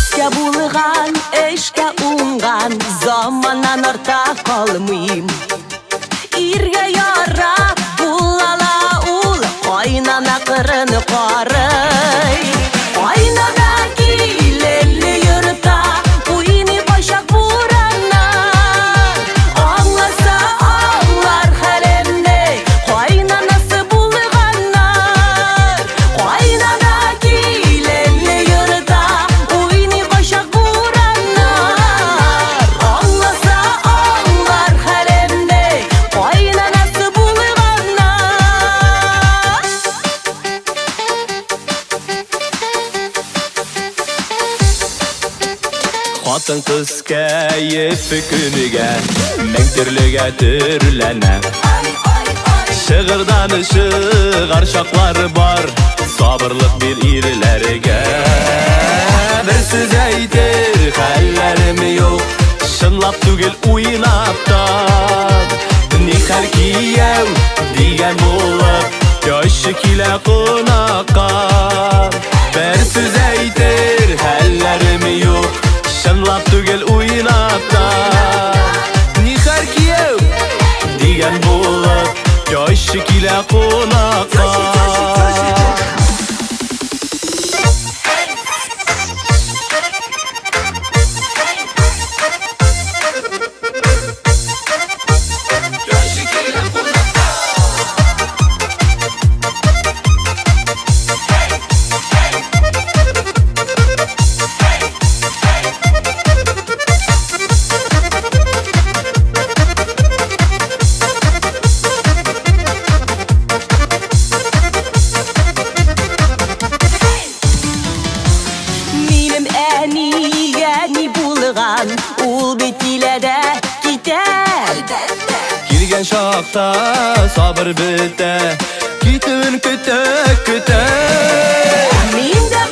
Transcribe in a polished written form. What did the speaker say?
Іске булған, ішке уңған, заманнан арта қалмайым. Ирге яра булала ул, қайнана қырыны қарай. Қайнана келелі юрта, уйны башақ бурана. Аңласа аңлар хәлемне, қайнанасы булғанна. Қайнана келелі юрта, уйны башақ бурана. Аңласа аңлар хәлемне, қайнанасы булғанна. Хатын кыз кәйефі күніге Мен түрліге түрләнә Шығырдан шығар шақлары бар Сабырлық бір ирләргә Бір сөз әйтер хәлләрім yok Шынлап түгел уйнаптан Нихәл кияу дигән булып Яшы килә қунаққа Бір сөз әйтер хәлләрім yok Шынлап түгел уйнаптан Нихәл кияу дигән булып Яшы килә қунаққа Минем әни булған, ул бит иләдә китәр. Килгән шақта сабыр бетә Китүен көтә Мин дә